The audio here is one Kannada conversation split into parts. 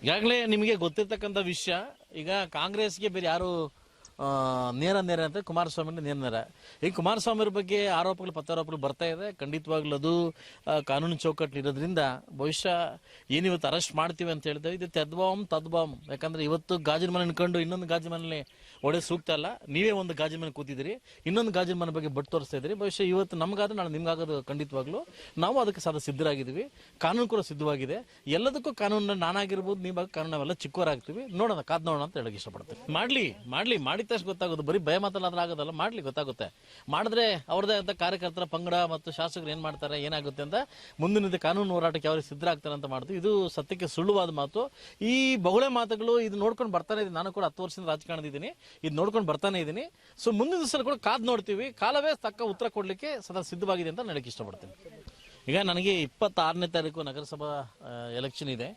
ಈಗಾಗಲೇ ನಿಮಗೆ ಗೊತ್ತಿರ್ತಕ್ಕಂಥ ವಿಷಯ, ಈಗ ಕಾಂಗ್ರೆಸ್ಗೆ ಬೇರೆ ಯಾರು ನೇರ ಅಂತ ಕುಮಾರಸ್ವಾಮಿ ನೇರ. ಈಗ ಕುಮಾರಸ್ವಾಮಿ ಬಗ್ಗೆ ಆರೋಪಗಳು ಪ್ರತ್ಯಾರೋಪಗಳು ಬರ್ತಾ ಇದೆ. ಖಂಡಿತವಾಗ್ಲೂ ಅದು ಕಾನೂನು ಚೌಕಟ್ಟು ಇರೋದ್ರಿಂದ ಬಹುಶಃ ಏನಿವತ್ತು ಅರೆಸ್ಟ್ ಮಾಡ್ತೀವಿ ಅಂತ ಹೇಳ್ತೇವೆ, ಇದು ತದ್ಬಾಮ್. ಯಾಕಂದ್ರೆ ಇವತ್ತು ಗಾಜಿನ ಮನೆ ಅನ್ಕೊಂಡು ಇನ್ನೊಂದು ಗಾಜಿನ ಮನೆಯಲ್ಲಿ ಒಳ್ಳೆ ಸೂಕ್ತ ಅಲ್ಲ. ನೀವೇ ಒಂದು ಗಾಜಿನ ಮನೆ ಕೂತಿದ್ದೀರಿ, ಇನ್ನೊಂದು ಗಾಜಿನ ಮನೆ ಬಗ್ಗೆ ಬಟ್ ತೋರಿಸ್ತಾ ಇದ್ದೀರಿ. ಬಹುಶಃ ಇವತ್ತು ನಮಗಾದ್ರೆ ನಾಳೆ ನಿಮ್ಗಾಗೋದು ಖಂಡಿತವಾಗ್ಲೂ ನಾವು ಅದಕ್ಕೆ ಸದಾ ಸಿದ್ಧರಾಗಿದ್ದೀವಿ. ಕಾನೂನು ಕೂಡ ಸಿದ್ಧವಾಗಿದೆ. ಎಲ್ಲದಕ್ಕೂ ಕಾನೂನು ನಾನಾಗಿರ್ಬೋದು, ನೀವಾಗ ಕಾನೂನು ನಾವೆಲ್ಲ ಚಿಕ್ಕವರಾಗ್ತೀವಿ. ನೋಡೋಣ, ಕಾದ್ ನೋಡೋಣ ಅಂತ ಹೇಳಕ್ ಇಷ್ಟಪಡ್ತೀವಿ. ಮಾಡ್ಲಿ ಮಾಡಿದ ತಕ್ಷಣ ಗೊತ್ತಾಗೋದು, ಬರೀ ಭಯ ಮಾತಲ್ಲ ಆಗೋದಲ್ಲ, ಮಾಡ್ಲಿ ಗೊತ್ತಾಗುತ್ತೆ. ಮಾಡಿದ್ರೆ ಅವ್ರದೇ ಅಂತ ಕಾರ್ಯಕರ್ತರ ಪಂಗಡ ಮತ್ತು ಶಾಸಕರು ಏನ್ ಮಾಡ್ತಾರೆ, ಏನಾಗುತ್ತೆ ಅಂತ ಮುಂದಿನ ಕಾನೂನು ಹೋರಾಟಕ್ಕೆ ಯಾವ ಸಿದ್ಧರಾಗ್ತಾರೆ ಅಂತ ಮಾಡ್ತೀವಿ. ಇದು ಸತ್ಯಕ್ಕೆ ಸುಳ್ಳುವಾದ ಮಾತು. ಈ ಬಹುಳೆ ಮಾತುಗಳು ಇದು ನೋಡ್ಕೊಂಡು ಬರ್ತಾನೆ ಇದ್ದೀನಿ. ನಾನು ಕೂಡ 10 ವರ್ಷದಿಂದ ರಾಜಕಾರಣದಿದ್ದೀನಿ, ಇದು ನೋಡ್ಕೊಂಡು ಬರ್ತಾನೆ ಇದ್ದೀನಿ. ಸೊ ಮುಂದಿನ ದಿವಸ ಕೂಡ ಕಾದ್ ನೋಡ್ತೀವಿ. ಕಾಲವೇ ತಕ್ಕ ಉತ್ತರ ಕೊಡ್ಲಿಕ್ಕೆ ಸದಾ ಸಿದ್ಧವಾಗಿದೆ ಅಂತ ಹೇಳಕ್ಕೆ ಇಷ್ಟಪಡ್ತೀನಿ. ಈಗ ನನಗೆ 26ನೇ ತಾರೀಕು ನಗರಸಭಾ ಎಲೆಕ್ಷನ್ ಇದೆ.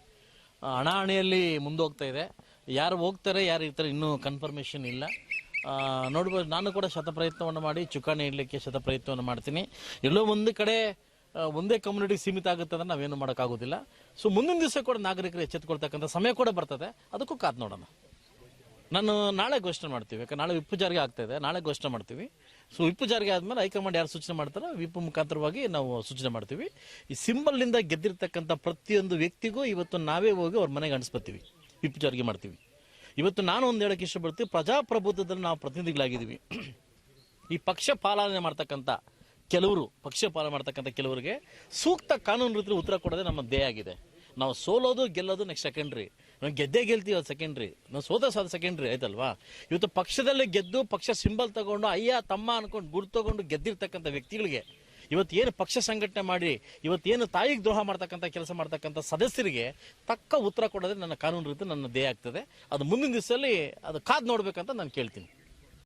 ಹಣಾಹಣಿಯಲ್ಲಿ ಮುಂದೋಗ್ತಾ ಇದೆ. ಯಾರು ಹೋಗ್ತಾರೆ ಯಾರು ಇರ್ತಾರೆ ಇನ್ನೂ ಕನ್ಫರ್ಮೇಷನ್ ಇಲ್ಲ. ನೋಡ್ಬೋದು, ನಾನು ಕೂಡ ಶತಪ್ರಯತ್ನವನ್ನು ಮಾಡಿ ಚುಕ್ಕಾಣಿ ಇಡಲಿಕ್ಕೆ ಶತಪ್ರಯತ್ನವನ್ನು ಮಾಡ್ತೀನಿ. ಎಲ್ಲೋ ಒಂದು ಕಡೆ ಒಂದೇ ಕಮ್ಯುನಿಟಿ ಸೀಮಿತ ಆಗುತ್ತೆ ಅಂದ್ರೆ ನಾವೇನು ಮಾಡೋಕ್ಕಾಗೋದಿಲ್ಲ. ಸೊ ಮುಂದಿನ ದಿವಸ ಕೂಡ ನಾಗರಿಕರು ಎಚ್ಚೆತ್ತುಕೊಳ್ತಕ್ಕಂಥ ಸಮಯ ಕೂಡ ಬರ್ತದೆ. ಅದಕ್ಕೂ ಕಾದ್ ನೋಡೋಣ. ನಾನು ನಾಳೆ ಘೋಷಣೆ ಮಾಡ್ತೀವಿ. ಯಾಕಂದ್ರೆ ನಾಳೆ ವಿಪ್ ಜಾರಿಗೆ ಆಗ್ತಾ ಇದೆ, ನಾಳೆ ಘೋಷಣೆ ಮಾಡ್ತೀವಿ. ಸೊ ವಿಪ್ ಜಾರಿಗೆ ಆದ್ಮೇಲೆ ಹೈಕಮಾಂಡ್ ಯಾರು ಸೂಚನೆ ಮಾಡ್ತಾರೋ ವಿಪ್ ಮುಖಾಂತರವಾಗಿ ನಾವು ಸೂಚನೆ ಮಾಡ್ತೀವಿ. ಈ ಸಿಂಬಲ್ನಿಂದ ಗೆದ್ದಿರ್ತಕ್ಕಂಥ ಪ್ರತಿಯೊಂದು ವ್ಯಕ್ತಿಗೂ ಇವತ್ತು ನಾವೇ ಹೋಗಿ ಅವ್ರ ಮನೆಗೆ ಅಣಿಸ್ಬತ್ತೀವಿ, ವಿಪ್ ಜಾರಿಗೆ ಮಾಡ್ತೀವಿ. ಇವತ್ತು ನಾನು ಒಂದು ಹೇಳಕ್ಕೆ ಇಷ್ಟಪಡ್ತೀವಿ, ಪ್ರಜಾಪ್ರಭುತ್ವದಲ್ಲಿ ನಾವು ಪ್ರತಿನಿಧಿಗಳಾಗಿದ್ದೀವಿ. ಈ ಪಕ್ಷ ಪಾಲನೆ ಮಾಡ್ತಕ್ಕಂಥ ಕೆಲವರಿಗೆ ಸೂಕ್ತ ಕಾನೂನು ರೀತಿಯಲ್ಲಿ ಉತ್ತರ ಕೊಡೋದೇ ನಮ್ಮ ಧ್ಯೇಯ ಆಗಿದೆ. ನಾವು ಸೋಲೋದು ಗೆಲ್ಲೋದು ನೆಕ್ಸ್ಟ್ ಸೆಕೆಂಡ್ರಿ. ನಾವು ಗೆಲ್ತೀವಿ, ಅದು ಸೆಕೆಂಡ್ರಿ. ನಾವು ಸೋದ ಸೆಕೆಂಡ್ರಿ ಆಯ್ತಲ್ವಾ. ಇವತ್ತು ಪಕ್ಷದಲ್ಲಿ ಗೆದ್ದು ಪಕ್ಷ ಸಿಂಬಲ್ ತಗೊಂಡು ಅಯ್ಯ ತಮ್ಮ ಅನ್ಕೊಂಡು ಗುರ್ತು ತಗೊಂಡು ಗೆದ್ದಿರ್ತಕ್ಕಂಥ ವ್ಯಕ್ತಿಗಳಿಗೆ, ಇವತ್ತೇನು ಪಕ್ಷ ಸಂಘಟನೆ ಮಾಡಿ ಇವತ್ತೇನು ತಾಯಿಗೆ ದ್ರೋಹ ಮಾಡ್ತಕ್ಕಂಥ ಕೆಲಸ ಮಾಡ್ತಕ್ಕಂಥ ಸದಸ್ಯರಿಗೆ ತಕ್ಕ ಉತ್ತರ ಕೊಡೋದೇ ನನ್ನ ಕಾನೂನು ರೀತಿ ನನ್ನ ಧ್ಯೇಯ ಆಗ್ತದೆ. ಅದು ಮುಂದಿನ ದಿವಸದಲ್ಲಿ ಅದು ಕಾದ್ ನೋಡ್ಬೇಕಂತ ನಾನು ಕೇಳ್ತೀನಿ.